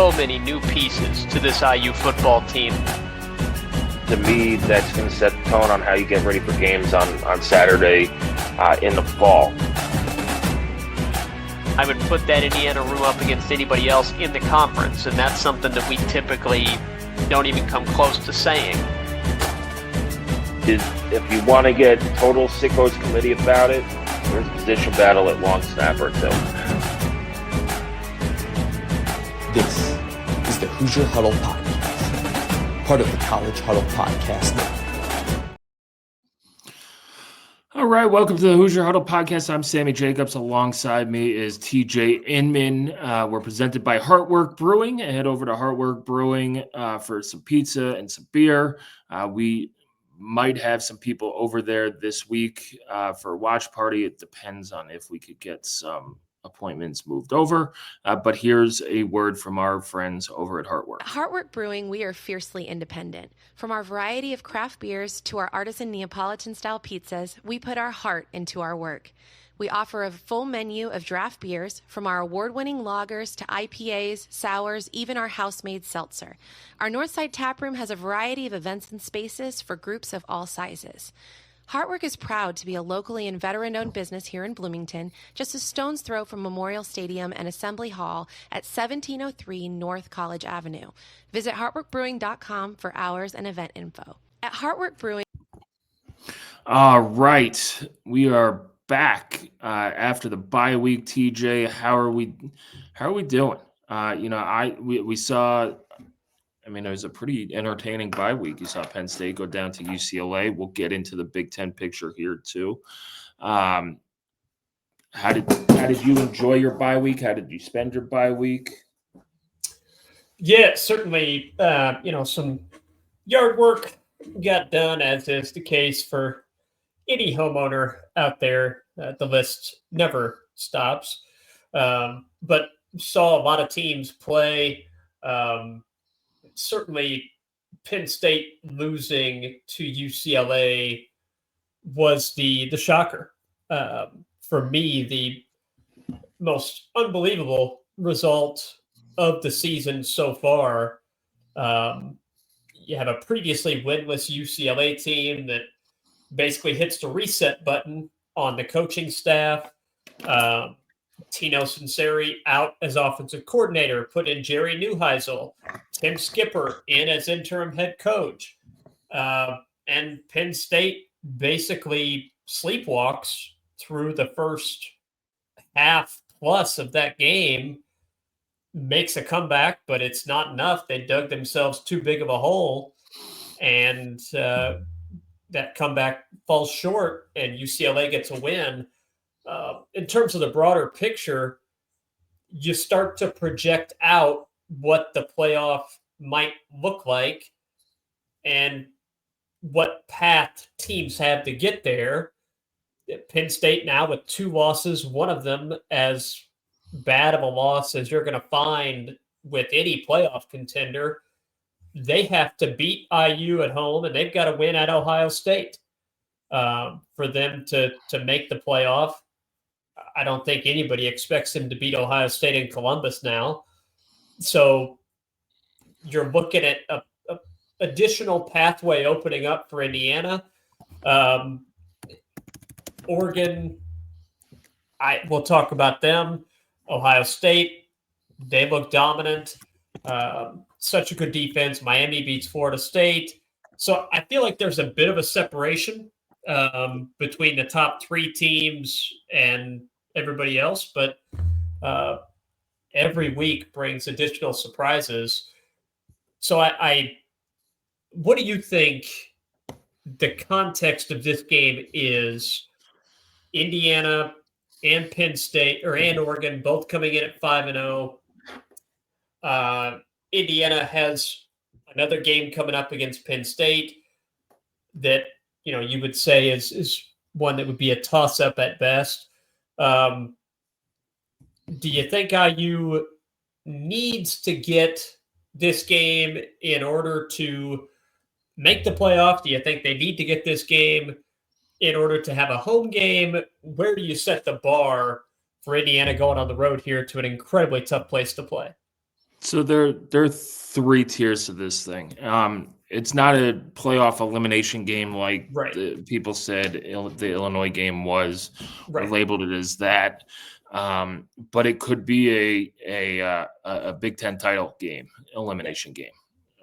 so many new pieces to this IU football team. To me, that's going to set the tone on how you get ready for games on Saturday in the fall. I would put that Indiana room up against anybody else in the conference, and that's something that we typically don't even come close to saying. If you want to get total sickos committee about it, there's a position battle at long snapper too. This is the Hoosier Huddle Podcast, part of the College Huddle Podcast Network. All right, welcome to the Hoosier Huddle Podcast. I'm Sammy Jacobs. Alongside me is TJ Inman. We're presented by Heartwork Brewing. Head over to Heartwork Brewing for some pizza and some beer. We might have some people over there this week for a watch party. It depends on if we could get some appointments moved over. But here's a word from our friends over at Heartwork. At Heartwork Brewing, we are fiercely independent. From our variety of craft beers to our artisan Neapolitan-style pizzas, we put our heart into our work. We offer a full menu of draft beers, from our award-winning lagers to IPAs, sours, even our house-made seltzer. Our Northside Taproom has a variety of events and spaces for groups of all sizes. Heartwork is proud to be a locally and veteran-owned business here in Bloomington, just a stone's throw from Memorial Stadium and Assembly Hall at 1703 North College Avenue. Visit heartworkbrewing.com for hours and event info. At Heartwork Brewing. All right, we are back after the bye week. TJ, how are we doing? We saw. I mean, it was a pretty entertaining bye week. You saw Penn State go down to UCLA. We'll get into the Big Ten picture here too. How did you enjoy your bye week? How did you spend your bye week? Yeah, certainly. Some yard work got done, as is the case for any homeowner out there. The list never stops. But saw a lot of teams play. Certainly, Penn State losing to UCLA was the shocker. For me, the most unbelievable result of the season so far. You have a previously winless UCLA team that basically hits the reset button on the coaching staff. Tino Sunseri out as offensive coordinator, put in Jerry Neuheisel, Tim Skipper in as interim head coach. And Penn State basically sleepwalks through the first half plus of that game, makes a comeback, but it's not enough. They dug themselves too big of a hole, and that comeback falls short, and UCLA gets a win. In terms of the broader picture, you start to project out what the playoff might look like and what path teams have to get there. Penn State now with 2 losses, one of them as bad of a loss as you're going to find with any playoff contender. They have to beat IU at home, and they've got to win at Ohio State for them to make the playoff. I don't think anybody expects them to beat Ohio State and Columbus now. So you're looking at a additional pathway opening up for Indiana. Oregon, we'll talk about them. Ohio State, they look dominant. Such a good defense. Miami beats Florida State. So I feel like there's a bit of a separation between the top 3 teams and everybody else, but every week brings additional surprises. So what do you think the context of this game is? Indiana and Penn State, and Oregon, both coming in at 5-0. Indiana has another game coming up against Penn State that, you would say is one that would be a toss-up at best. Do you think IU needs to get this game in order to make the playoff? Do you think they need to get this game in order to have a home game? Where do you set the bar for Indiana going on the road here to an incredibly tough place to play? So there are three tiers to this thing. It's not a playoff elimination game like Right. people said the Illinois game was, or Right. labeled it as that. But it could be a Big Ten title game, elimination game,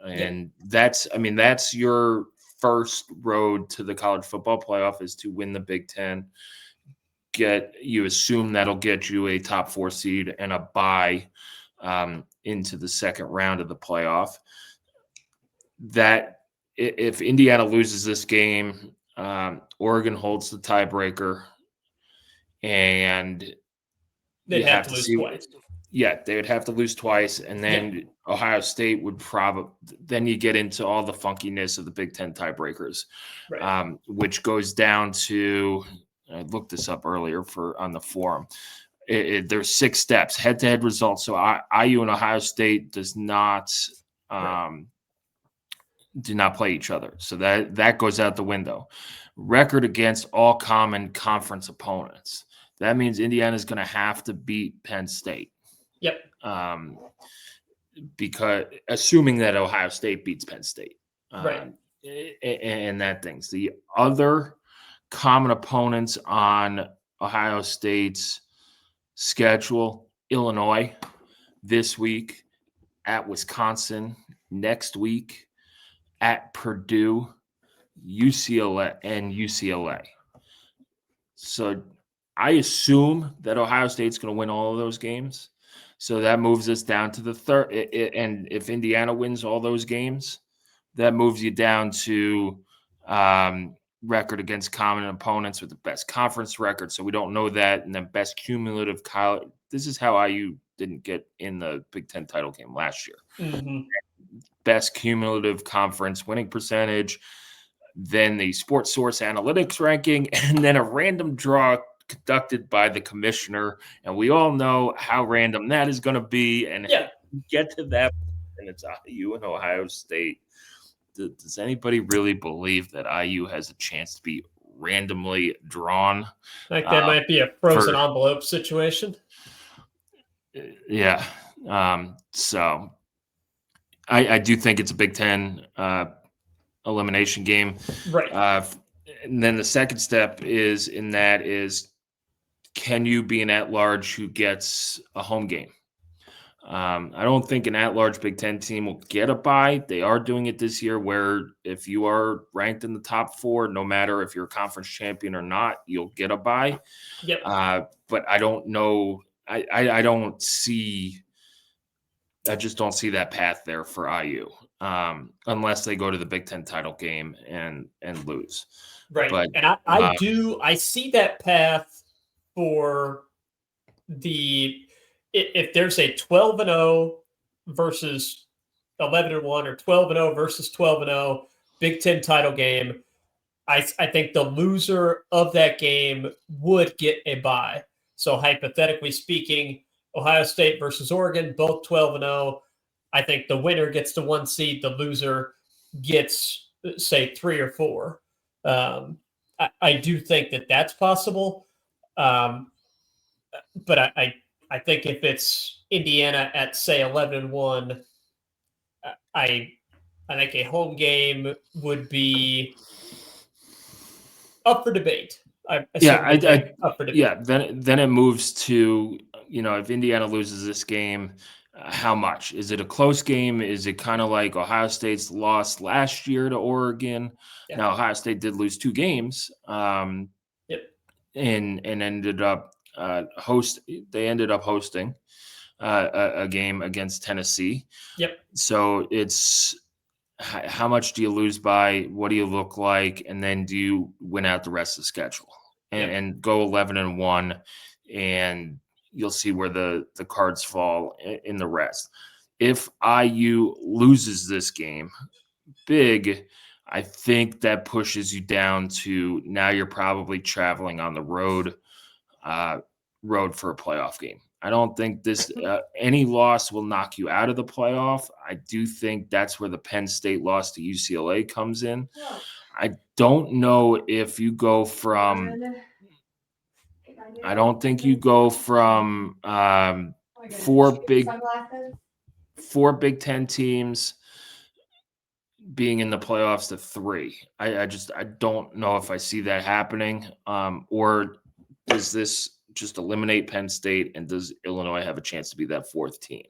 and that's your first road to the college football playoff is to win the Big Ten. You assume that'll get you a top 4 seed and a bye into the second round of the playoff. That if Indiana loses this game, Oregon holds the tiebreaker, and They'd have to lose twice. Yeah, they would have to lose twice, and then Ohio State would probably. Then you get into all the funkiness of the Big Ten tiebreakers, Right. Which goes down to. I looked this up earlier on the forum. There's 6 steps, head-to-head results. So IU and Ohio State do not play each other. So that goes out the window. Record against all common conference opponents. That means Indiana is going to have to beat Penn State. Yep. Because assuming that Ohio State beats Penn State. Right. And that things. The other common opponents on Ohio State's schedule: Illinois this week, at Wisconsin next week, at Purdue, UCLA. So I assume that Ohio State's going to win all of those games. So that moves us down to the third. And if Indiana wins all those games, that moves you down to record against common opponents with the best conference record. So we don't know that. And then best cumulative college. This is how IU didn't get in the Big Ten title game last year. Mm-hmm. Best cumulative conference winning percentage, then the Sports Source analytics ranking, and then a random draw conducted by the commissioner. And we all know how random that is going to be. And get to that, and it's IU and Ohio State. Does anybody really believe that IU has a chance to be randomly drawn? Like that might be a frozen envelope situation. Yeah. So I do think it's a Big Ten elimination game. Right. And then the second step is can you be an at-large who gets a home game? I don't think an at-large Big Ten team will get a bye. They are doing it this year where if you are ranked in the top 4, no matter if you're a conference champion or not, you'll get a bye. Yep. But I don't know. I just don't see that path there for IU unless they go to the Big Ten title game and lose. Right. But, and I see that path for if there's a 12-0 versus 11-1 or 12-0 versus 12-0 Big Ten title game, I think the loser of that game would get a bye. So hypothetically speaking, Ohio State versus Oregon, both 12-0. I think the winner gets the 1 seed. The loser gets, say, 3 or 4. I do think that that's possible. But I think if it's Indiana at, say, 11-1, I think a home game would be up for debate. Up for debate. Yeah. Then it moves to, if Indiana loses this game, how much? Is it a close game? Is it kind of like Ohio State's loss last year to Oregon? Yeah. Now Ohio State did lose 2 games. And ended up They ended up hosting a game against Tennessee. Yep. So it's how much do you lose by? What do you look like? And then do you win out the rest of the schedule and go 11-1, and you'll see where the cards fall in the rest. If IU loses this game big, I think that pushes you down to now you're probably traveling on the road for a playoff game. I don't think this any loss will knock you out of the playoff. I do think that's where the Penn State loss to UCLA comes in. I don't know if you go from I don't think you go from 4 Big 4 Big Ten teams being in the playoffs to 3. I don't know if I see that happening. Or does this just eliminate Penn State, and does Illinois have a chance to be that 4th team?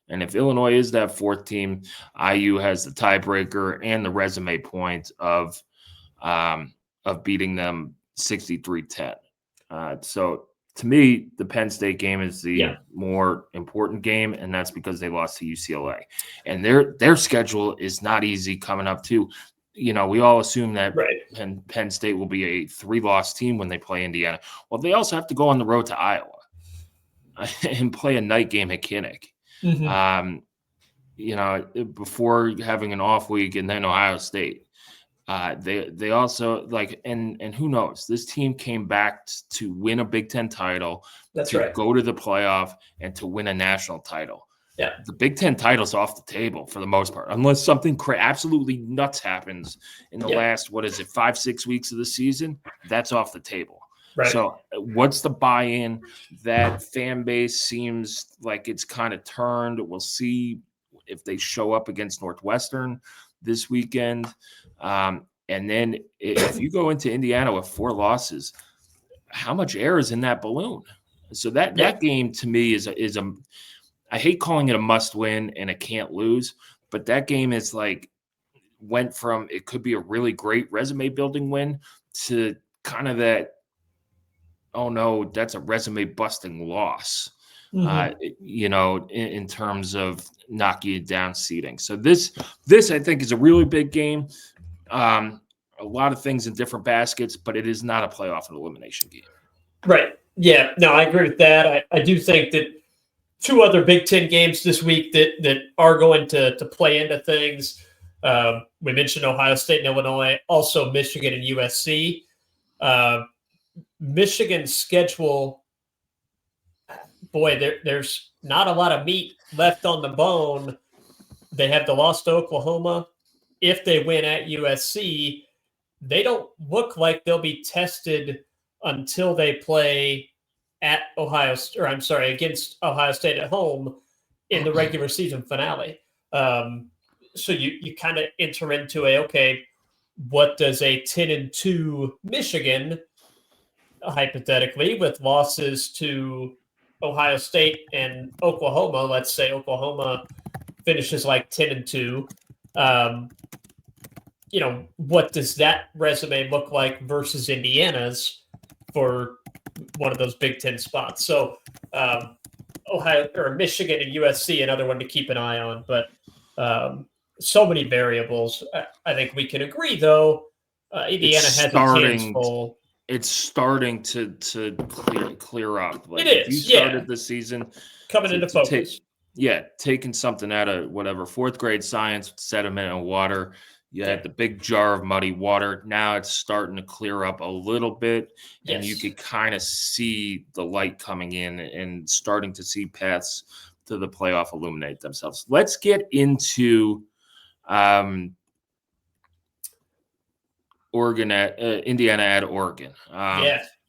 And if Illinois is that 4th team, IU has the tiebreaker and the resume point of beating them 63-10. So to me, the Penn State game is the more important game, and that's because they lost to UCLA. And their schedule is not easy coming up too. We all assume that Penn State will be a 3-loss team when they play Indiana. Well, they also have to go on the road to Iowa and play a night game at Kinnick. Mm-hmm. Before having an off week, and then Ohio State. They also and who knows? This team came back to win a Big Ten title, go to the playoff, and to win a national title. Yeah, the Big Ten title's off the table for the most part, unless something absolutely nuts happens in the last 5-6 weeks of the season. That's off the table. Right. So what's the buy-in? That fan base seems like it's kind of turned. We'll see if they show up against Northwestern this weekend. And then if you go into Indiana with 4 losses, how much air is in that balloon? So that game to me is a I hate calling it a must win and a can't lose, but that game is went from it could be a really great resume building win to kind of that, oh no, that's a resume busting loss. Mm-hmm. In terms of knocking you down seeding. So this I think is a really big game. A lot of things in different baskets, but it is not a playoff and elimination game. Right. Yeah. No, I agree with that. I do think that 2 other Big Ten games this week that are going to play into things. We mentioned Ohio State and Illinois, also Michigan and USC. Michigan's schedule, boy, there's not a lot of meat left on the bone. They have the loss to Oklahoma. If they win at USC, they don't look like they'll be tested until they play against Ohio State at home in the regular season finale. So you kind of enter into what does a 10-2 Michigan, hypothetically, with losses to Ohio State and Oklahoma, let's say Oklahoma finishes 10-2. What does that resume look like versus Indiana's for one of those Big Ten spots? So Ohio or Michigan and USC, another one to keep an eye on. But so many variables. I think we can agree, though, Indiana has its hands full. It's starting to clear up. It is. If you started the season coming into focus. Taking something out of whatever 4th grade science, sediment and water. You had the big jar of muddy water. Now it's starting to clear up a little bit, and you could kind of see the light coming in and starting to see paths to the playoff illuminate themselves. Let's get into Indiana at Oregon.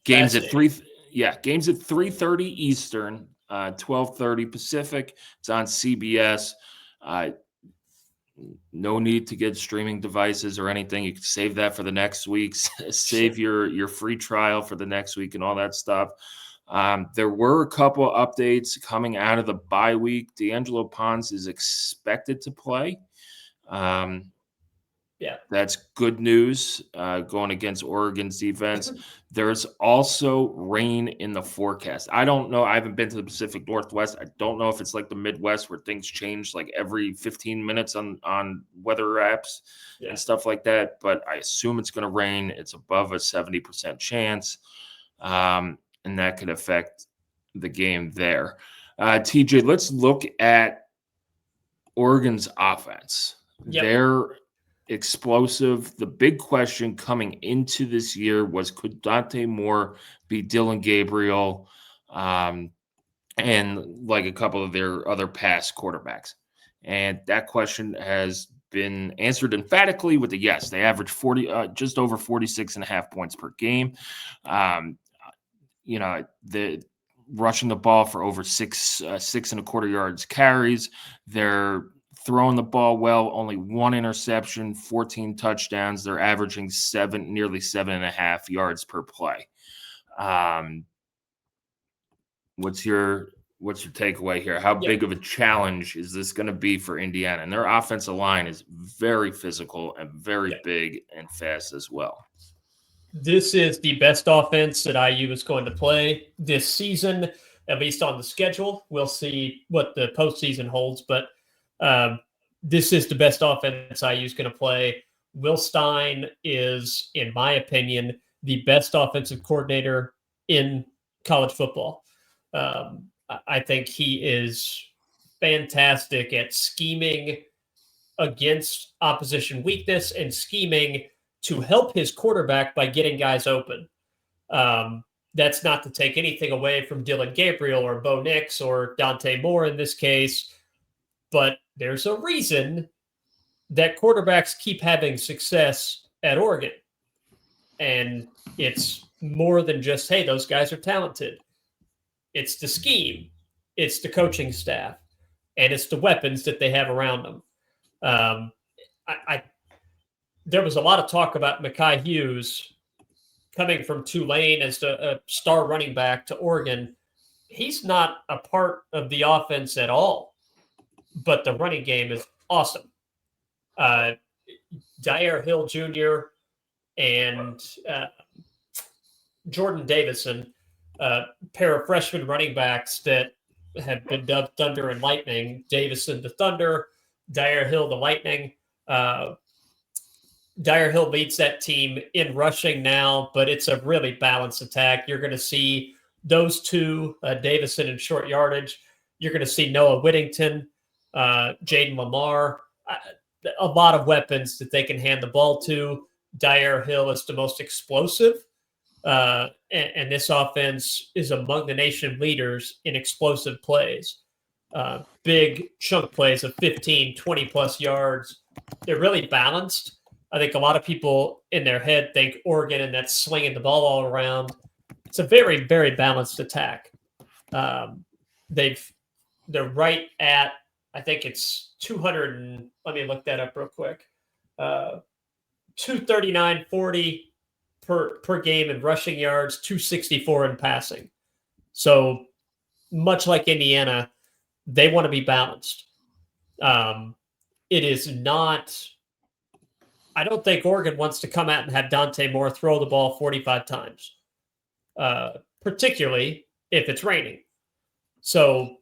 Games at 3:30 Eastern, 12:30 Pacific. It's on CBS. No need to get streaming devices or anything. You can save that for the next week. Save your free trial for the next week and all that stuff. There were a couple updates coming out of the bye week. D'Angelo Pons is expected to play. That's good news going against Oregon's defense. There's also rain in the forecast. I don't know. I haven't been to the Pacific Northwest. I don't know if it's like the Midwest where things change every 15 minutes on weather apps and stuff like that. But I assume it's going to rain. It's above a 70% chance. And that could affect the game there. TJ, let's look at Oregon's offense. They're explosive. The big question coming into this year was, could Dante Moore be Dylan Gabriel and a couple of their other past quarterbacks? And that question has been answered emphatically with a yes. They average just over 46.5 points per game. rushing the ball for over 6.25 yards carries. They're throwing the ball well, only 1 interception, 14 touchdowns. They're averaging nearly 7.5 yards per play. What's your takeaway here? How big of a challenge is this going to be for Indiana? And their offensive line is very physical and very big and fast as well. This is the best offense that IU is going to play this season, at least on the schedule. We'll see what the postseason holds, but this is the best offense IU is going to play. Will Stein is, in my opinion, the best offensive coordinator in college football. I think he is fantastic at scheming against opposition weakness and scheming to help his quarterback by getting guys open. That's not to take anything away from Dylan Gabriel or Bo Nix or Dante Moore in this case, but there's a reason that quarterbacks keep having success at Oregon. And it's more than just, hey, those guys are talented. It's the scheme, it's the coaching staff, and it's the weapons that they have around them. There was a lot of talk about Mekhi Hughes coming from Tulane as a star running back to Oregon. He's not a part of the offense at all, but the running game is awesome. Dyer Hill Jr. and Jordan Davison, pair of freshman running backs that have been dubbed Thunder and Lightning. Davison the Thunder, Dyer Hill the Lightning. Dyer Hill leads that team in rushing now, but it's a really balanced attack. You're going to see those two, Davison in short yardage. You're going to see Noah Whittington, Jaden Lamar, a lot of weapons that they can hand the ball to. Dyer Hill is the most explosive, and this offense is among the nation leaders in explosive plays. Big chunk plays of 15, 20-plus yards. They're really balanced. I think a lot of people in their head think Oregon and that's slinging the ball all around. It's a very, very balanced attack. They're right at, I think it's 200 and let me look that up real quick. 239.40 per game in rushing yards, 264 in passing. So much like Indiana, they want to be balanced. It is not. I don't think Oregon wants to come out and have Dante Moore throw the ball 45 times, particularly if it's raining. So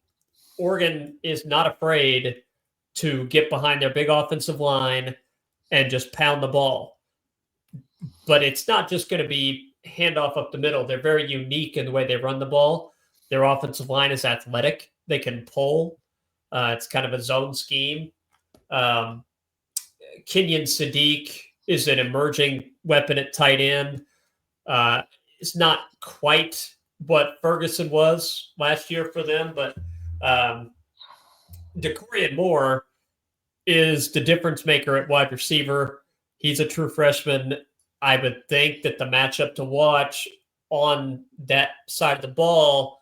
Oregon is not afraid to get behind their big offensive line and just pound the ball. But it's not just going to be handoff up the middle. They're very unique in the way they run the ball. Their offensive line is athletic. They can pull. It's kind of a zone scheme. Kenyon Sadiq is an emerging weapon at tight end. It's not quite what Ferguson was last year for them, but DeCorian Moore is the difference maker at wide receiver. He's a true freshman. I would think that the matchup to watch on that side of the ball,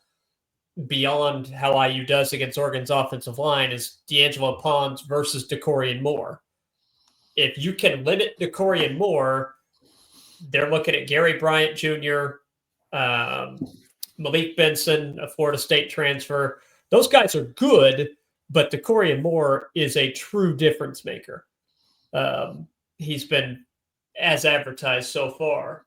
beyond how IU does against Oregon's offensive line, is D'Angelo Pons versus DeCorian Moore. If you can limit DeCorian Moore, they're looking at Gary Bryant Jr., Malik Benson, a Florida State transfer. Those guys are good, but DeCorian Moore is a true difference maker. He's been as advertised so far.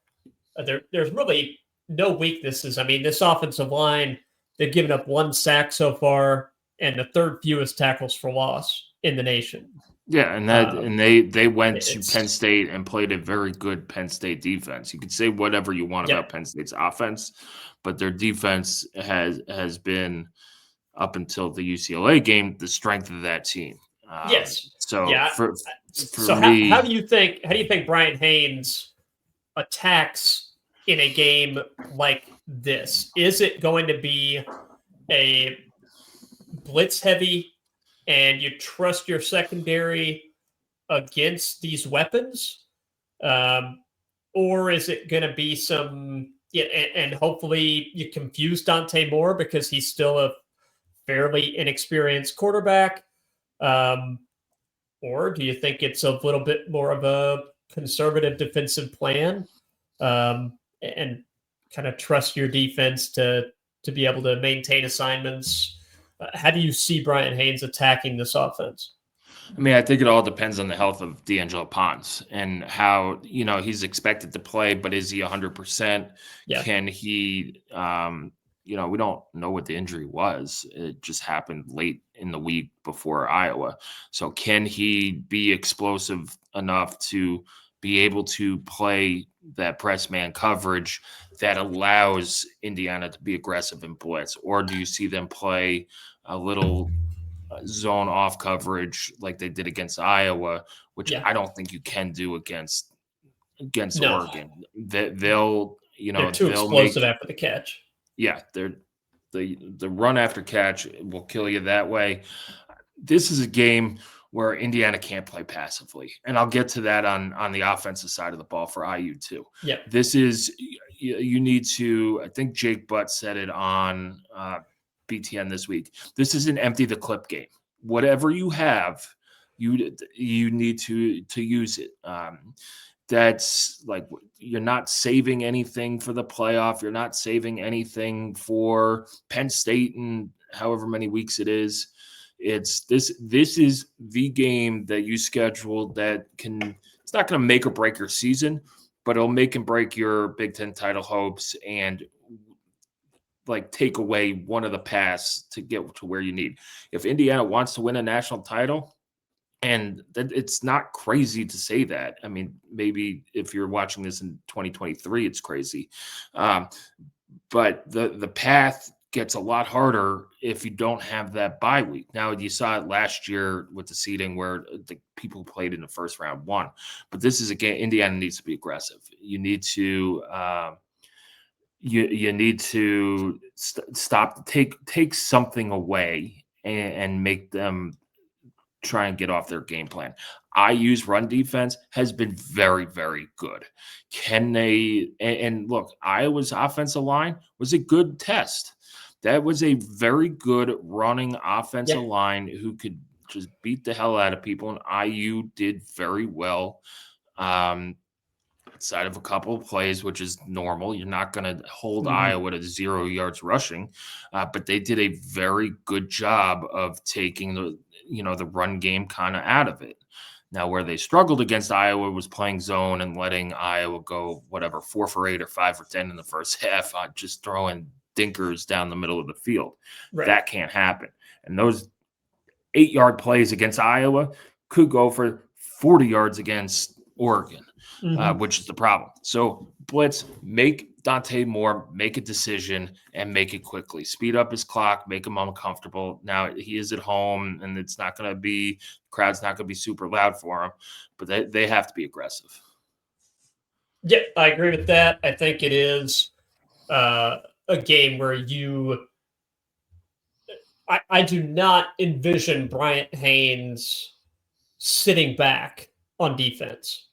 There's really no weaknesses. I mean, this offensive line, they've given up 1 sack so far and the 3rd fewest tackles for loss in the nation. Yeah, and they went to Penn State and played a very good Penn State defense. You could say whatever you want about Penn State's offense, but their defense has been, up until the UCLA game, the strength of that team. Yes. So for me, how do you think Brian Haynes attacks in a game like this? Is it going to be a blitz heavy and you trust your secondary against these weapons? Or is it going to be some, Yeah, and hopefully you confuse Dante Moore because he's still a fairly inexperienced quarterback. Or do you think it's a little bit more of a conservative defensive plan, and kind of trust your defense to be able to maintain assignments? How do you see Brian Haynes attacking this offense? I mean, I think it all depends on the health of D'Angelo Ponce and how, he's expected to play, but is he 100%? Yeah. Can he, we don't know what the injury was. It just happened late in the week before Iowa. So can he be explosive enough to be able to play that press man coverage that allows Indiana to be aggressive in blitz? Or do you see them play a little zone off coverage like they did against Iowa, which I don't think you can do against Oregon. They'll they're too explosive after the catch. Yeah, the run after catch will kill you that way. This is a game where Indiana can't play passively, and I'll get to that on the offensive side of the ball for IU too. Yeah, this is you need to. I think Jake Butt said it on BTN this week. This is an empty the clip game. Whatever you have, you need to use it. That's like, you're not saving anything for the playoff. You're not saving anything for Penn State and however many weeks it is. This is the game that you scheduled that it's not going to make or break your season, but it'll make and break your Big Ten title hopes and like take away one of the paths to get to where you need. If Indiana wants to win a national title, and it's not crazy to say that. I mean, maybe if you're watching this in 2023, it's crazy. But the path gets a lot harder if you don't have that bye week. Now, you saw it last year with the seeding where the people played in the first round won. But this is a game Indiana needs to be aggressive. You need to you need to stop, take something away and make them try and get off their game plan. IU's run defense has been very, very good. Can they? And look, Iowa's offensive line was a good test. That was a very good running offensive line who could just beat the hell out of people. And IU did very well. Outside of a couple of plays, which is normal. You're not going to hold Iowa to 0 yards rushing, but they did a very good job of taking the run game kind of out of it. Now, where they struggled against Iowa was playing zone and letting Iowa go 4 for 8 or 5 for 10 in the first half on just throwing dinkers down the middle of the field. Right. That can't happen. And those 8-yard plays against Iowa could go for 40 yards against Oregon. Which is the problem. So blitz, make Dante Moore make a decision and make it quickly. Speed up his clock, make him uncomfortable. Now he is at home, and it's not going to be, the crowd's not going to be super loud for him, but they have to be aggressive. Yeah, I agree with that. I think it is a game where I do not envision Bryant Haynes sitting back on defense.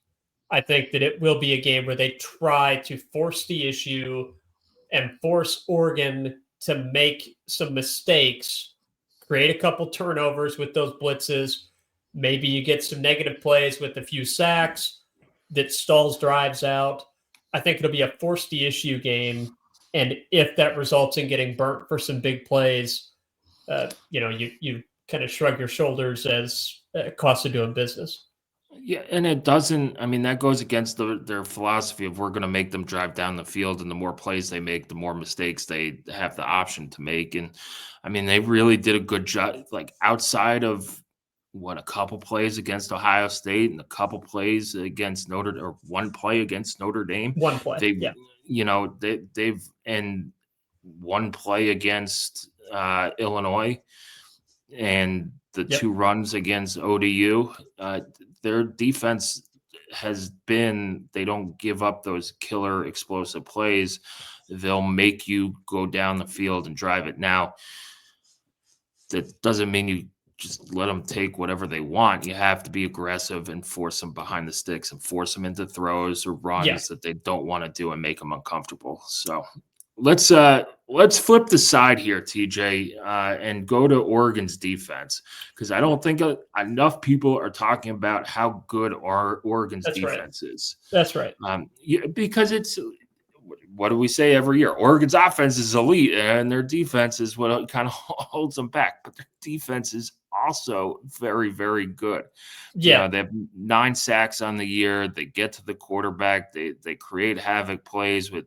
I think that it will be a game where they try to force the issue and force Oregon to make some mistakes, create a couple turnovers with those blitzes. Maybe you get some negative plays with a few sacks that stalls drives out. I think it'll be a force the issue game. And if that results in getting burnt for some big plays, you kind of shrug your shoulders as a cost of doing business. Yeah, and it doesn't, I mean, that goes against their philosophy of we're going to make them drive down the field, and the more plays they make, the more mistakes they have the option to make. And, I mean, they really did a good job, like outside of a couple plays against Ohio State and a couple plays against one play against Notre Dame. One play, they've and one play against Illinois and the 2 runs against ODU. Their defense has been, they don't give up those killer explosive plays. They'll make you go down the field and drive it. Now, that doesn't mean you just let them take whatever they want. You have to be aggressive and force them behind the sticks and force them into throws or runs that they don't want to do and make them uncomfortable. So let's flip the side here, TJ, and go to Oregon's defense, because I don't think enough people are talking about how good Oregon's defense is. That's right. Because it's, what do we say every year? Oregon's offense is elite, and their defense is what kind of holds them back. But their defense is also very, very good. Yeah, they have 9 sacks on the year. They get to the quarterback. They create havoc plays with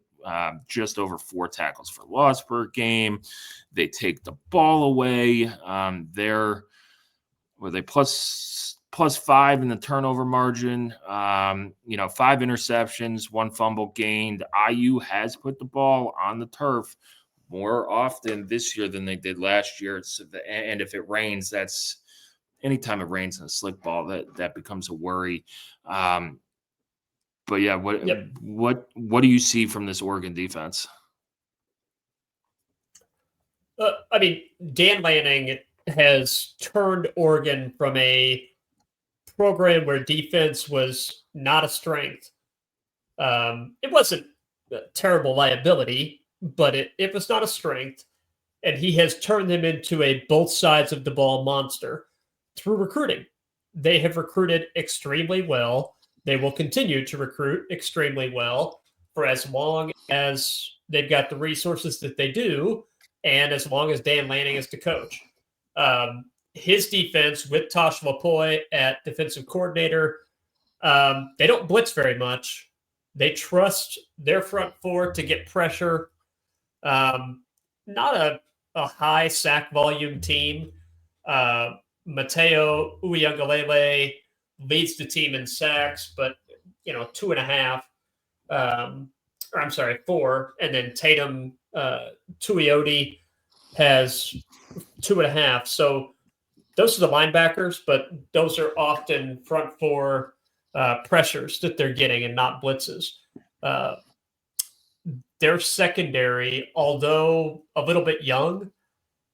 just over 4 tackles for loss per game. They take the ball away. They plus 5 in the turnover margin. 5 interceptions, 1 fumble gained. IU has put the ball on the turf more often this year than they did last year. And if it rains, that's anytime it rains in a slick ball, that becomes a worry. But yeah, what do you see from this Oregon defense? Dan Lanning has turned Oregon from a program where defense was not a strength. It wasn't a terrible liability, but it was not a strength. And he has turned them into a both sides of the ball monster through recruiting. They have recruited extremely well. They will continue to recruit extremely well for as long as they've got the resources that they do, and as long as Dan Lanning is the coach. His defense with Tosh Lapoy at defensive coordinator, they don't blitz very much. They trust their front 4 to get pressure. Not a high sack volume team. Mateo Uiagalelei leads the team in sacks, but 2.5. Or I'm sorry, 4. And then Tatum Tuioti has 2.5. So those are the linebackers, but those are often front 4 pressures that they're getting and not blitzes. Their secondary, although a little bit young,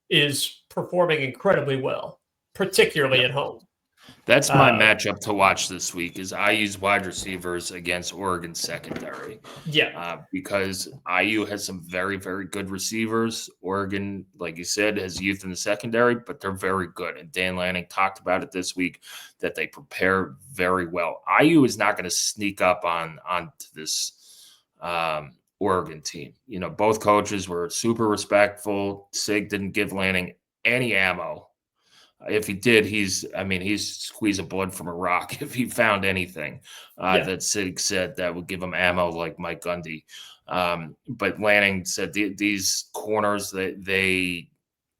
is performing incredibly well, particularly at home. That's my matchup to watch this week is IU's wide receivers against Oregon's secondary. Yeah. Because IU has some very, very good receivers. Oregon, like you said, has youth in the secondary, but they're very good. And Dan Lanning talked about it this week that they prepare very well. IU is not going to sneak up onto this Oregon team. Both coaches were super respectful. Sig didn't give Lanning any ammo. If he did, he's squeezing blood from a rock if he found anything that Sig said that would give him ammo like Mike Gundy. But Lanning said these corners, they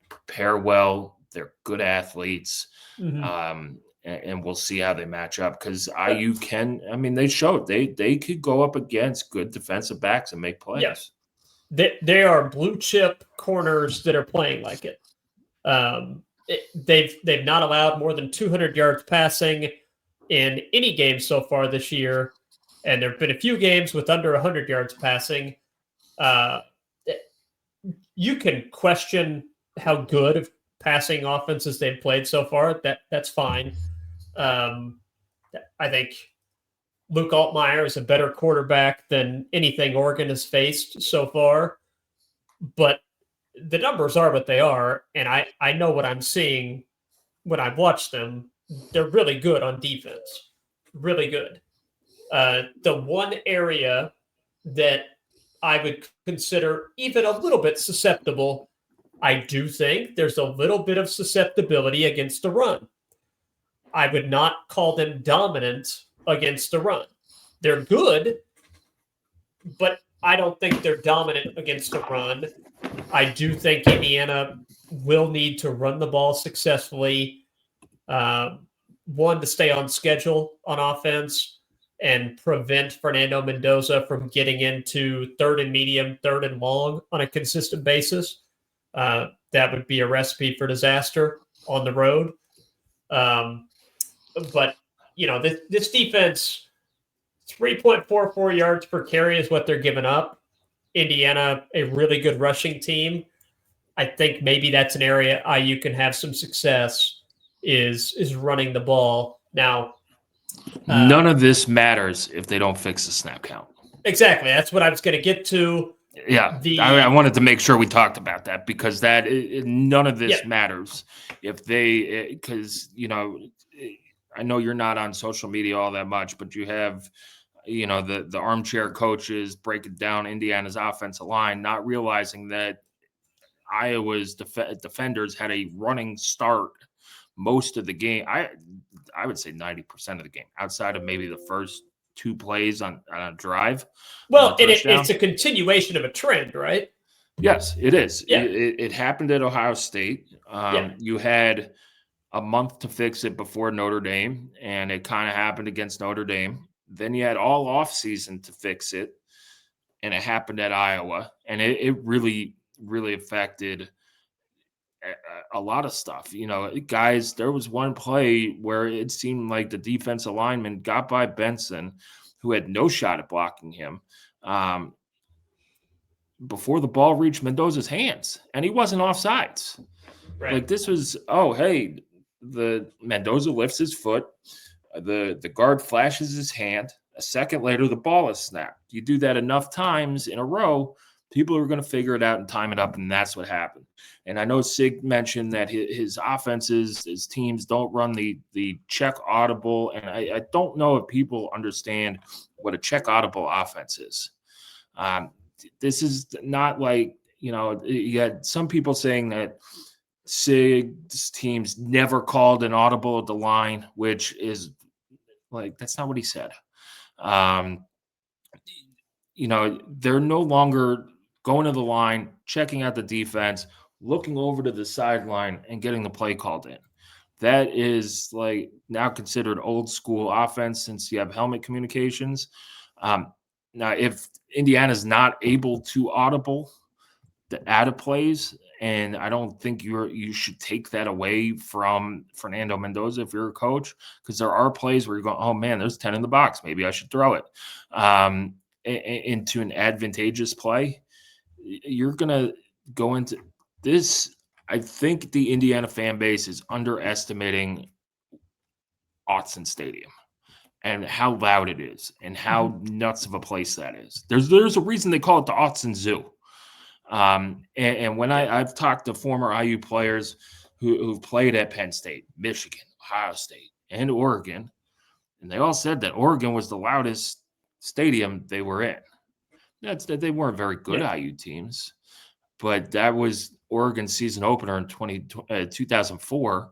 prepare well. They're good athletes. Mm-hmm. And we'll see how they match up because IU they showed they could go up against good defensive backs and make plays. Yes. They are blue chip corners that are playing like it. They've not allowed more than 200 yards passing in any game so far this year, and there have been a few games with under 100 yards passing. You can question how good of passing offenses they've played so far. That's fine. I think Luke Altmaier is a better quarterback than anything Oregon has faced so far, but the numbers are what they are, and I know what I'm seeing when I watch them. They're really good on defense. Really good. The one area that I would consider even a little bit susceptible, I do think there's a little bit of susceptibility against the run. I would not call them dominant against the run. They're good, but I don't think they're dominant against the run. I do think Indiana will need to run the ball successfully. One, to stay on schedule on offense and prevent Fernando Mendoza from getting into 3rd and medium, 3rd and long on a consistent basis. That would be a recipe for disaster on the road. But, this defense, 3.44 yards per carry is what they're giving up. Indiana, a really good rushing team. I think maybe that's an area IU can have some success. is running the ball. Now, None of this matters if they don't fix the snap count. exactly. That's what I was going to get to. Yeah, I wanted to make sure we talked about that because none of this matters if they, because, I know you're not on social media all that much, but you have, the armchair coaches breaking down Indiana's offensive line, not realizing that Iowa's defenders had a running start most of the game. I would say 90% of the game, outside of maybe the first 2 plays on a drive. Well, and it's a continuation of a trend, right? Yes, it is. Yeah. It happened at Ohio State. You had a month to fix it before Notre Dame, and it kind of happened against Notre Dame. Then you had all offseason to fix it, and it happened at Iowa, and it really, really affected a lot of stuff. Guys, there was one play where it seemed like the defensive lineman got by Benson, who had no shot at blocking him, before the ball reached Mendoza's hands, and he wasn't offsides. Right. Like, this was, the Mendoza lifts his foot, the guard flashes his hand. A second later, the ball is snapped. You do that enough times in a row, people are going to figure it out and time it up, and that's what happened. And I know Sig mentioned that his offenses, his teams don't run the check audible, and I don't know if people understand what a check audible offense is. This is not like, you had some people saying that Sig's teams never called an audible at the line, which is like, that's not what he said. They're no longer going to the line, checking out the defense, looking over to the sideline, and getting the play called in. That is like now considered old school offense since you have helmet communications. Now, if Indiana's not able to audible the added plays, and I don't think you should take that away from Fernando Mendoza if you're a coach, because there are plays where you're going, oh man, there's 10 in the box, maybe I should throw it into an advantageous play. You're gonna go into this. I think the Indiana fan base is underestimating Autzen Stadium and how loud it is and how nuts of a place that is. There's a reason they call it the Autzen Zoo. And when I've talked to former IU players who've played at Penn State, Michigan, Ohio State, and Oregon, and they all said that Oregon was the loudest stadium they were in. That's that they weren't very good IU teams, but that was Oregon's season opener in 2004,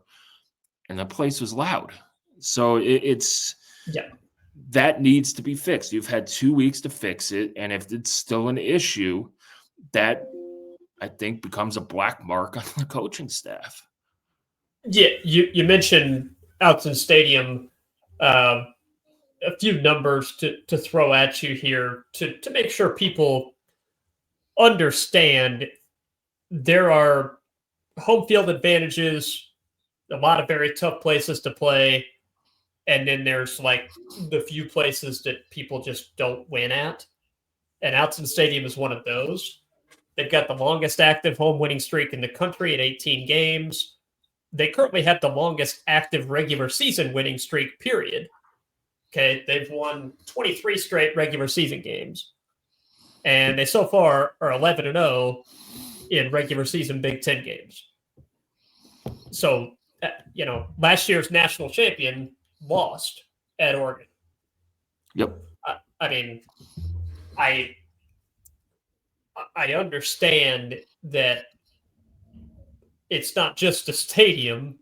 and the place was loud. So it's that needs to be fixed. You've had 2 weeks to fix it, and if it's still an issue, that I think becomes a black mark on the coaching staff. Yeah, you mentioned Autzen Stadium. A few numbers to throw at you here to make sure people understand there are home field advantages, a lot of very tough places to play, and then there's like the few places that people just don't win at. And Autzen Stadium is one of those. They've got the longest active home winning streak in the country at 18 games. They currently have the longest active regular season winning streak, period. Okay, they've won 23 straight regular season games. And they so far are 11-0 in regular season Big Ten games. So, last year's national champion lost at Oregon. Yep. I understand that it's not just a stadium.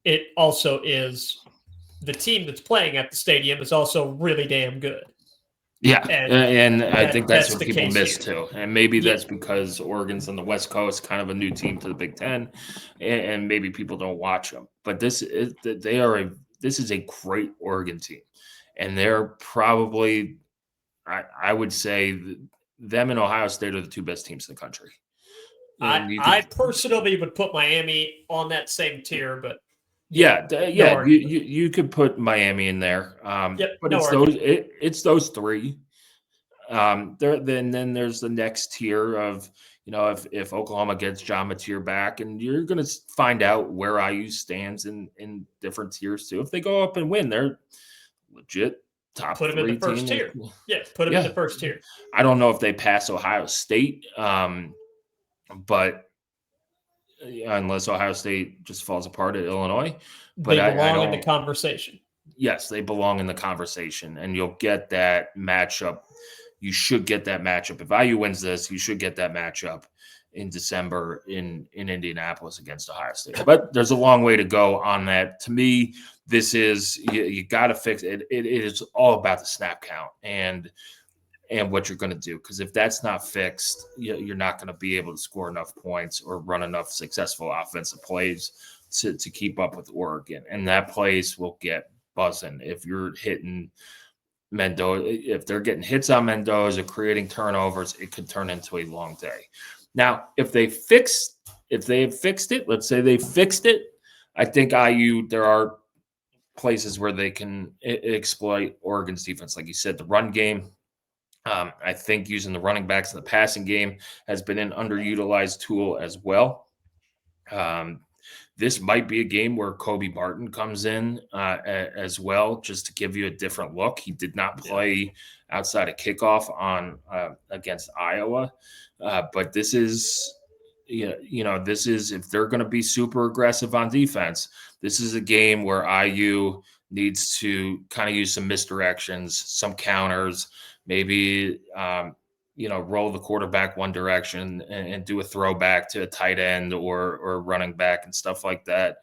It also is the team that's playing at the stadium is also really damn good. Yeah, and I think that's what people miss too. And maybe that's because Oregon's on the West Coast, kind of a new team to the Big Ten, and maybe people don't watch them. But this is a great Oregon team, and they're probably, I would say, them and Ohio State are the 2 best teams in the country. I personally would put Miami on that same tier, but you could put Miami in there. But it's those 3. Then there's the next tier of if Oklahoma gets John Mateer back, and you're going to find out where IU stands in different tiers too. If they go up and win, they're legit top Put them in 3 the first team. tier. Yeah, put them in the first tier. I don't know if they pass Ohio State, but unless Ohio State just falls apart at Illinois. But they belong in the conversation. Yes, they belong in the conversation, and you'll get that matchup. You should get that matchup. If IU wins this, you should get that matchup in December in Indianapolis against Ohio State. But there's a long way to go on that. To me, this is you got to fix it. It is all about the snap count and what you're going to do. Because if that's not fixed, you're not going to be able to score enough points or run enough successful offensive plays to keep up with Oregon. And that place will get buzzing if you're hitting Mendoza. If they're getting hits on Mendoza, creating turnovers, it could turn into a long day. Now, if they have fixed it, let's say they fixed it, I think IU, there are places where they can exploit Oregon's defense. Like you said, the run game. I think using the running backs in the passing game has been an underutilized tool as well. This might be a game where Kobe Martin comes in as well, just to give you a different look. He did not play outside of kickoff on against Iowa, but this is, this is, if they're going to be super aggressive on defense, this is a game where IU needs to kind of use some misdirections, some counters, maybe roll the quarterback one direction and do a throwback to a tight end or running back and stuff like that.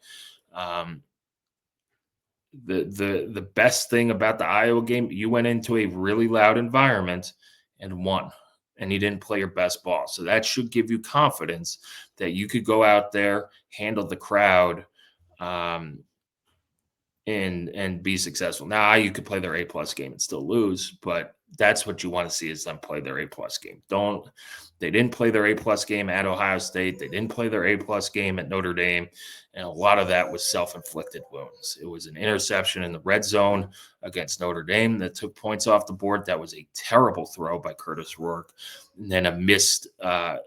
The best thing about the Iowa game, you went into a really loud environment and won, and you didn't play your best ball. So that should give you confidence that you could go out there, handle the crowd, and be successful. Now, you could play their A+ game and still lose, but that's what you want to see is them play their A+ game. They didn't play their A+ game at Ohio State. They didn't play their A+ game at Notre Dame. And a lot of that was self-inflicted wounds. It was an interception in the red zone against Notre Dame that took points off the board. That was a terrible throw by Curtis Rourke. And then a missed, the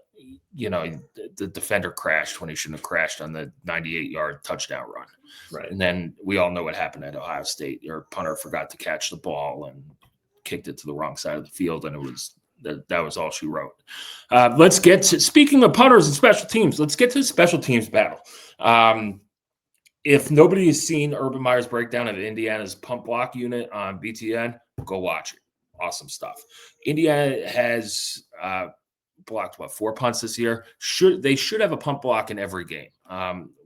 defender crashed when he shouldn't have crashed on the 98-yard touchdown run. Right. And then we all know what happened at Ohio State. Your punter forgot to catch the ball and kicked it to the wrong side of the field, and it was that was all she wrote. Let's get to, speaking of punters and special teams, let's get to the special teams battle. If nobody has seen Urban Meyer's breakdown of Indiana's punt block unit on BTN, go watch it. Awesome stuff. Indiana has blocked 4 punts this year. They should have a punt block in every game.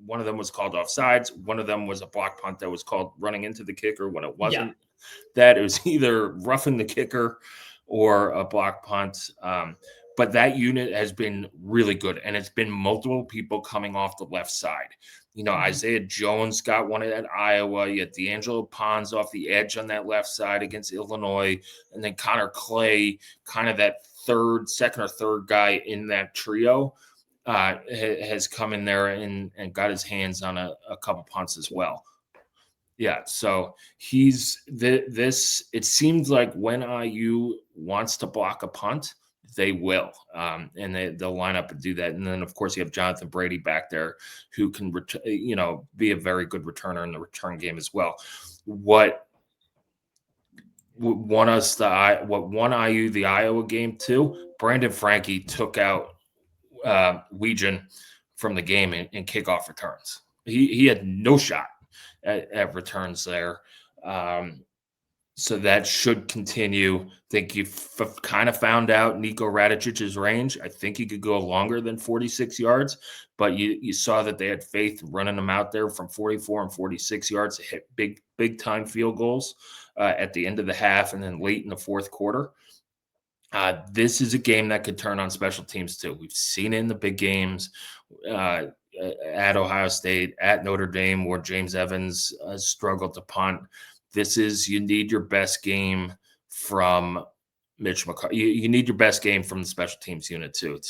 One of them was called offsides. One of them was a block punt that was called running into the kicker when it wasn't. That it was either roughing the kicker or a block punt. But that unit has been really good, and it's been multiple people coming off the left side. Isaiah Jones got one at Iowa. You had D'Angelo Pons off the edge on that left side against Illinois, and then Connor Clay, kind of that second or third guy in that trio, has come in there and got his hands on a couple punts as well. Yeah, so he's this. It seems like when IU wants to block a punt, they will, and they'll line up and do that. And then, of course, you have Jonathan Brady back there, who can, be a very good returner in the return game as well. What won IU the Iowa game too? Brandon Franke took out Eugene from the game in kickoff returns. He had no shot at returns there. So that should continue. I think you've kind of found out Nico Radicic's range. I think he could go longer than 46 yards, but you saw that they had faith running him out there from 44 and 46 yards to hit big time field goals at the end of the half and then late in the fourth quarter. This is a game that could turn on special teams too. We've seen it in the big games at Ohio State, at Notre Dame, where James Evans struggled to punt. You need your best game from Mitch McCarthy. You need your best game from the special teams unit too.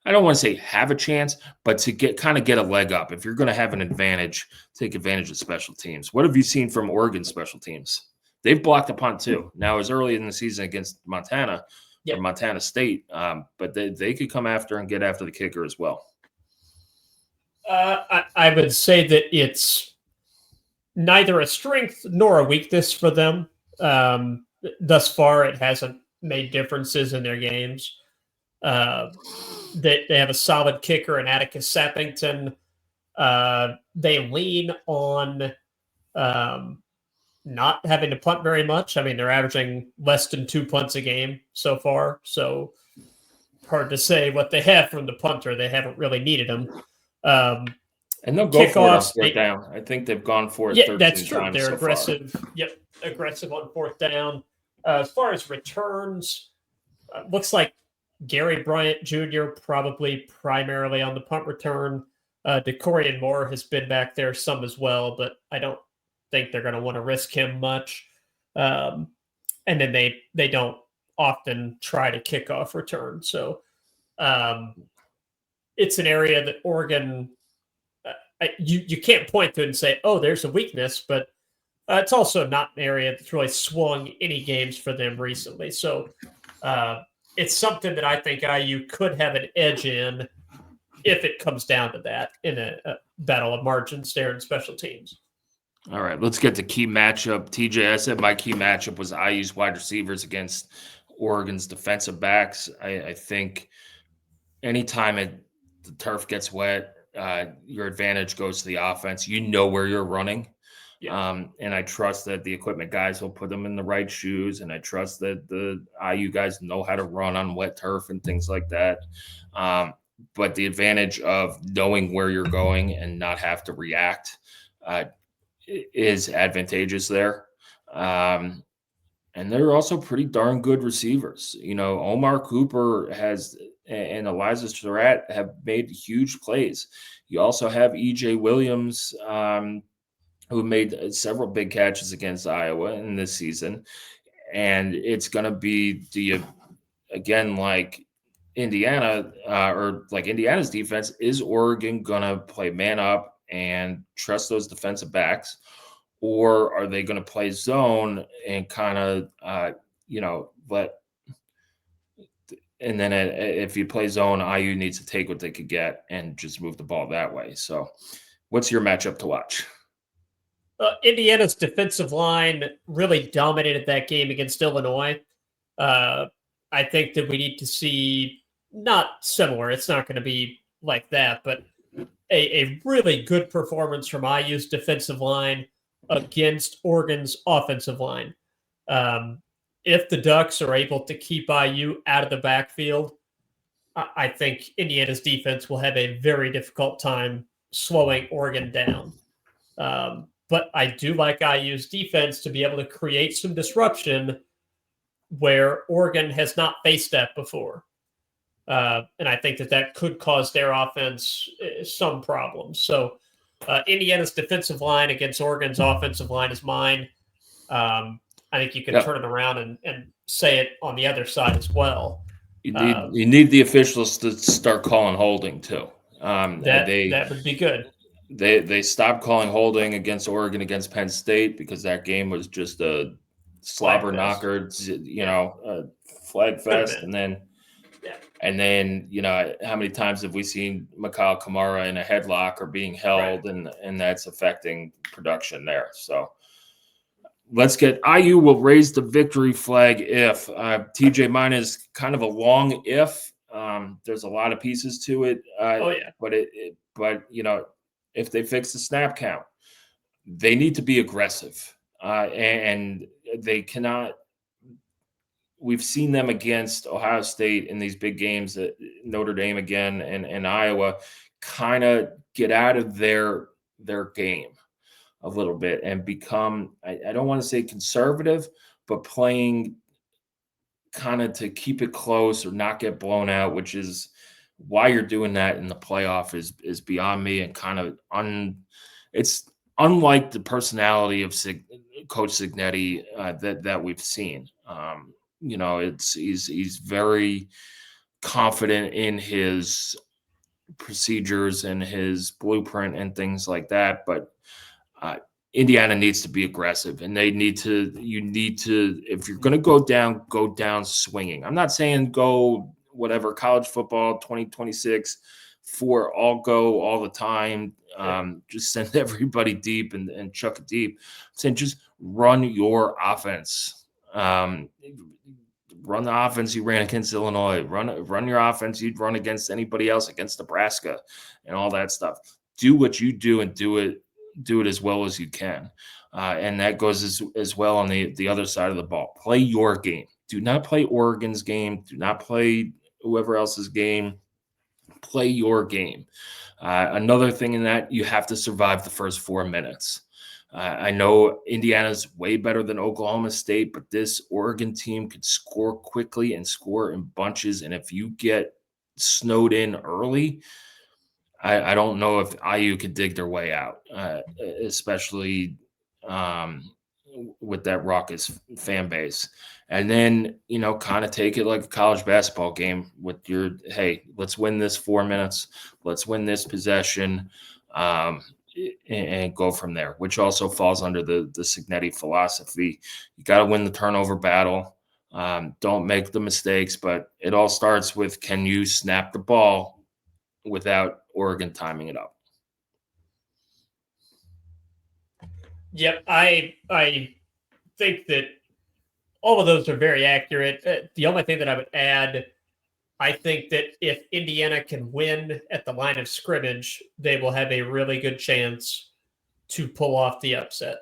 I don't want to say have a chance, but to get a leg up. If you're going to have an advantage, take advantage of special teams. What have you seen from Oregon special teams? They've blocked a punt too. Now, as early in the season against Montana, Yeah. or Montana State, but they could come after and get after the kicker as well. I would say that it's neither a strength nor a weakness for them. Thus far, it hasn't made differences in their games. They have a solid kicker in Atticus Sappington. They lean on not having to punt very much. I mean, they're averaging less than 2 punts a game so far. So hard to say what they have from the punter. They haven't really needed them. And they'll go for it on Kickoffs, fourth down. I think they've gone for it Yeah, 13 that's true. times They're so aggressive. far. Yep, aggressive on fourth down. As far as returns, looks like Gary Bryant Jr. probably primarily on the punt return. DeCorian Moore has been back there some as well, but I don't think they're going to want to risk him much. And then they don't often try to kick off return. So it's an area that Oregon, you can't point to it and say, oh, there's a weakness, but it's also not an area that's really swung any games for them recently. So it's something that I think IU could have an edge in if it comes down to that in a battle of margins there in special teams. All right, let's get to key matchup. TJ, I said my key matchup was IU's wide receivers against Oregon's defensive backs. I think anytime the turf gets wet, your advantage goes to the offense. You know where you're running. Yeah. And I trust that the equipment guys will put them in the right shoes, and I trust that the IU guys know how to run on wet turf and things like that. But the advantage of knowing where you're going and not have to react is advantageous there. And they're also pretty darn good receivers. You know, Omar Cooper and Eliza Surratt have made huge plays. You also have E.J. Williams, who made several big catches against Iowa in this season. And it's going to be again, like Indiana or like Indiana's defense, is Oregon going to play man up and trust those defensive backs? Or are they going to play zone and kind of, and then if you play zone, IU needs to take what they could get and just move the ball that way. So what's your matchup to watch? Indiana's defensive line really dominated that game against Illinois. I think that we need to see, not similar, it's not going to be like that, but a really good performance from IU's defensive line against Oregon's offensive line. If the Ducks are able to keep IU out of the backfield, I think Indiana's defense will have a very difficult time slowing Oregon down. But I do like IU's defense to be able to create some disruption where Oregon has not faced that before. And I think that could cause their offense some problems. So Indiana's defensive line against Oregon's offensive line is mine. I think you can turn it around and say it on the other side as well. You need the officials to start calling holding too. That would be good. They stopped calling holding against Oregon against Penn State because that game was just a slobber knocker, flag fest. And then, how many times have we seen Mikhail Kamara in a headlock or being held, and that's affecting production there. So let's get IU will raise the victory flag if TJ, mine is kind of a long if. There's a lot of pieces to it. But if they fix the snap count, they need to be aggressive. And they cannot. We've seen them against Ohio State in these big games, that Notre Dame again and Iowa, kind of get out of their game a little bit and become, I don't want to say conservative, but playing kind of to keep it close or not get blown out, which is why you're doing that in the playoff is beyond me, and kind of it's unlike the personality of Coach Cignetti that we've seen. He's very confident in his procedures and his blueprint and things like that. But Indiana needs to be aggressive, and you need to, if you're going to go down swinging. I'm not saying go whatever college football 2026 for all go all the time. Just send everybody deep and chuck it deep. I'm saying just run your offense. Run the offense you ran against Illinois. Run your offense you'd run against anybody else, against Nebraska, and all that stuff. Do what you do and do it as well as you can. And that goes as well on the other side of the ball. Play your game. Do not play Oregon's game. Do not play whoever else's game. Play your game. Another thing in that, you have to survive the first 4 minutes. I know Indiana's way better than Oklahoma State, but this Oregon team could score quickly and score in bunches. And if you get snowed in early, I don't know if IU could dig their way out, especially with that raucous fan base. And then, kind of take it like a college basketball game with hey, let's win this 4 minutes. Let's win this possession. And go from there, which also falls under the Cignetti philosophy. You got to win the turnover battle. Don't make the mistakes, but it all starts with, can you snap the ball without Oregon timing it up? Yep, I think that all of those are very accurate. The only thing that I would add, I think that if Indiana can win at the line of scrimmage, they will have a really good chance to pull off the upset.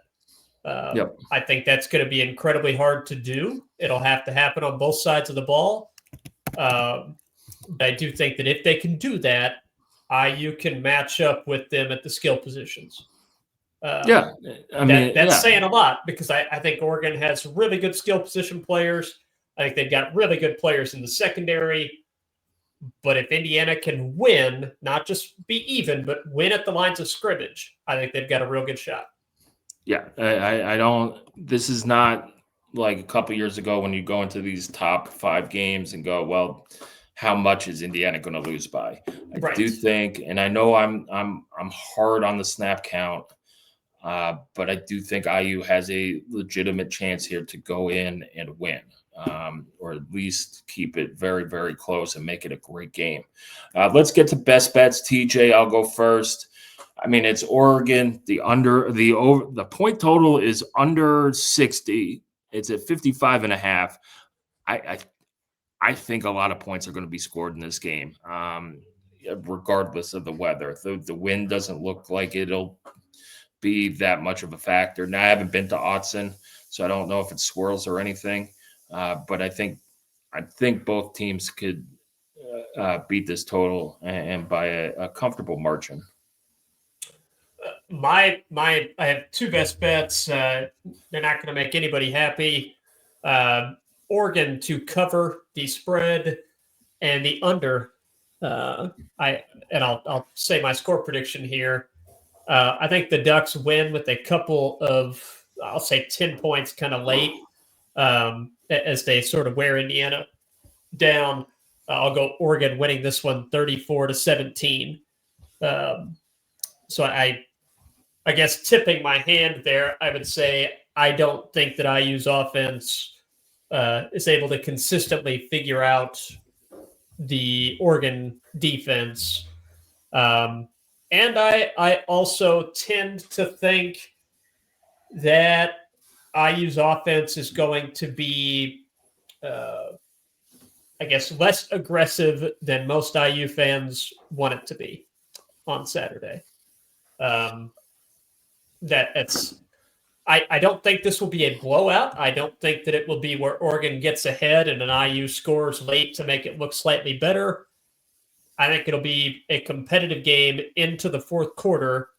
Yep. I think that's going to be incredibly hard to do. It'll have to happen on both sides of the ball. But I do think that if they can do that, IU can match up with them at the skill positions. That's saying a lot, because I think Oregon has really good skill position players. I think they've got really good players in the secondary. But if Indiana can win, not just be even, but win at the lines of scrimmage, I think they've got a real good shot. Yeah, I don't – this is not like a couple years ago when you go into these top 5 games and go, well, how much is Indiana going to lose by? I do think, and I know I'm hard on the snap count, but I do think IU has a legitimate chance here to go in and win. Or at least keep it very, very close and make it a great game. Let's get to best bets. TJ, I'll go first. I mean, it's Oregon. The point total is under 60. It's at 55.5. I think a lot of points are going to be scored in this game, regardless of the weather. The wind doesn't look like it'll be that much of a factor. Now, I haven't been to Autzen, so I don't know if it swirls or anything. But I think both teams could beat this total and by a comfortable margin. I have 2 best bets. They're not going to make anybody happy. Oregon to cover the spread and the under. I'll say my score prediction here. I think the Ducks win with a couple of, I'll say 10 points kind of late. As they sort of wear Indiana down. I'll go Oregon winning this one 34-17. So I guess tipping my hand there, I would say I don't think that IU's offense is able to consistently figure out the Oregon defense. And I also tend to think that IU's offense is going to be, less aggressive than most IU fans want it to be on Saturday. I don't think this will be a blowout. I don't think that it will be where Oregon gets ahead and an IU scores late to make it look slightly better. I think it'll be a competitive game into the fourth quarter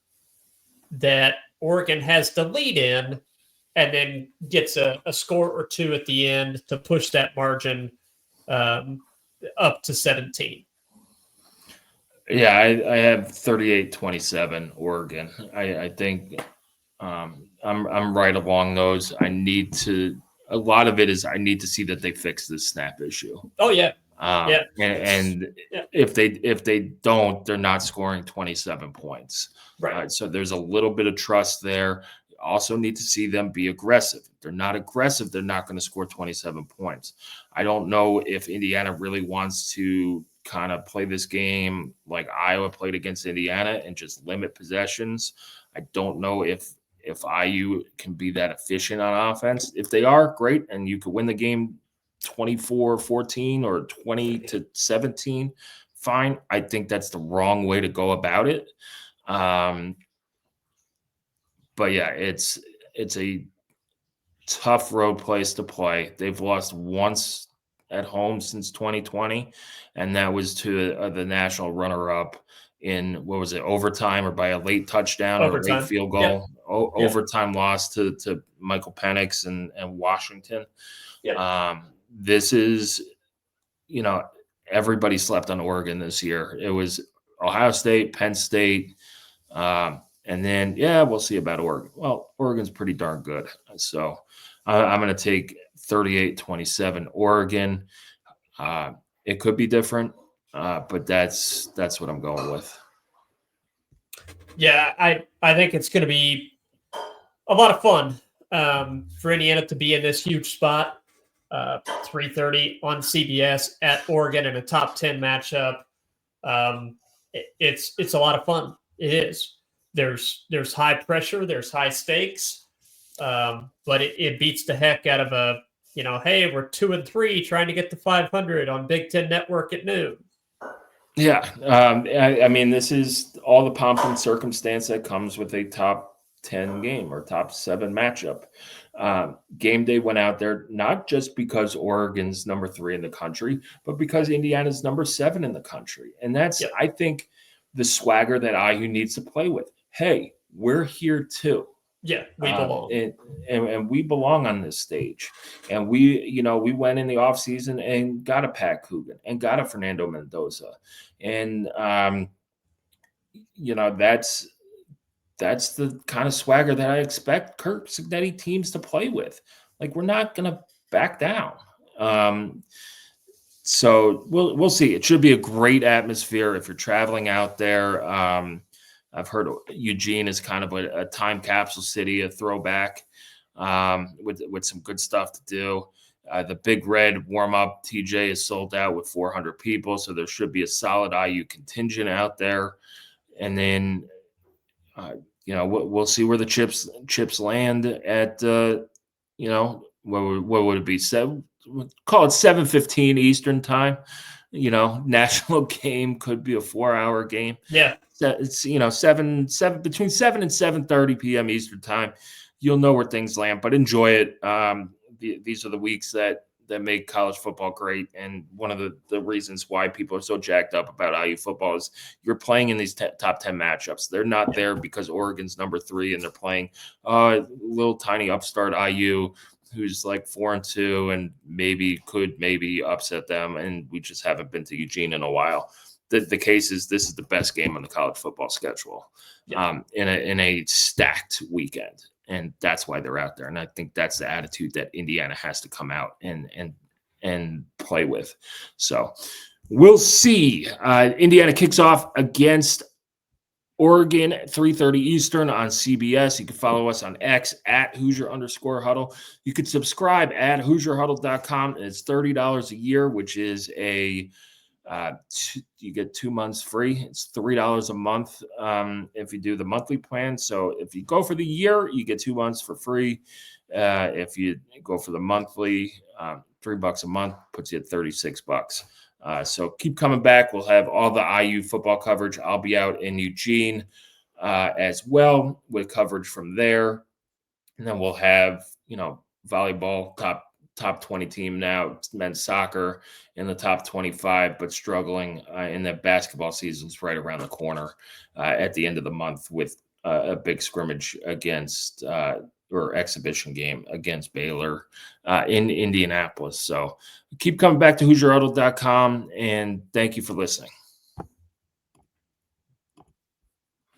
that Oregon has the lead in, and then gets a score or 2 at the end to push that margin up to 17. Yeah, I have 38-27 Oregon. I think I'm right along those. A lot of it is I need to see that they fix this snap issue. Oh yeah. If they don't, they're not scoring 27 points. Right. So there's a little bit of trust there. also need to see them be aggressive. If they're not aggressive, they're not going to score 27 points. I don't know if Indiana really wants to kind of play this game like Iowa played against Indiana and just limit possessions. I don't know if IU can be that efficient on offense. If they are, great, and you could win the game 24-14 or 20-17, fine. I think that's the wrong way to go about it. But yeah, it's a tough road place to play. They've lost once at home since 2020, and that was to the national runner-up in, what was it, overtime or by a late touchdown or a late field goal. Overtime loss to Michael Penix and Washington. This is, everybody slept on Oregon this year. It was Ohio State, Penn State, and then, we'll see about Oregon. Well, Oregon's pretty darn good. So I'm going to take 38-27 Oregon. It could be different, but that's what I'm going with. Yeah, I think it's going to be a lot of fun for Indiana to be in this huge spot. 3:30 on CBS at Oregon in a top 10 matchup. It's a lot of fun. It is. There's high pressure. There's high stakes. But it beats the heck out of a, hey, we're 2-3 trying to get to 500 on Big Ten Network at noon. Yeah. I mean, this is all the pomp and circumstance that comes with a top 10 game or top 7 matchup. Game day went out there, not just because Oregon's number 3 in the country, but because Indiana's number 7 in the country. And that's, I think, the swagger that IU needs to play with. Hey, we're here too. Yeah, we belong. And we belong on this stage. And we went in the offseason and got a Pat Coogan and got a Fernando Mendoza. And, that's the kind of swagger that I expect Kirk Cignetti teams to play with. Like, we're not going to back down. So we'll see. It should be a great atmosphere if you're traveling out there. I've heard Eugene is kind of a time capsule city, a throwback with some good stuff to do. The Big Red warm-up TJ is sold out with 400 people, so there should be a solid IU contingent out there. And then, we'll see where the chips land at, what would it be? Call it 7:15 Eastern time. National game could be a 4-hour game. Yeah. It's, between 7 and 7:30 p.m. Eastern time. You'll know where things land, but enjoy it. These are the weeks that make college football great. And one of the reasons why people are so jacked up about IU football is you're playing in these top 10 matchups. They're not there because Oregon's number 3 and they're playing little tiny upstart IU who's like 4-2 and maybe could upset them. And we just haven't been to Eugene in a while. The case is this is the best game on the college football schedule in a stacked weekend. And that's why they're out there. And I think that's the attitude that Indiana has to come out and play with. So we'll see. Indiana kicks off against Oregon at 3:30 Eastern on CBS. You can follow us on X at Hoosier_Huddle. You can subscribe at HoosierHuddle.com. And it's $30 a year, which is you get 2 months free. It's $3 a month if you do the monthly plan. So if you go for the year, you get 2 months for free. If you go for the monthly, $3 a month puts you at $36. So keep coming back. We'll have all the IU football coverage. I'll be out in Eugene as well with coverage from there. And then we'll have, volleyball top 20 team now. It's men's soccer in the top 25, but struggling in the basketball season's right around the corner at the end of the month with a big scrimmage against or exhibition game against Baylor in Indianapolis. So keep coming back to HoosierHuddle.com, and thank you for listening.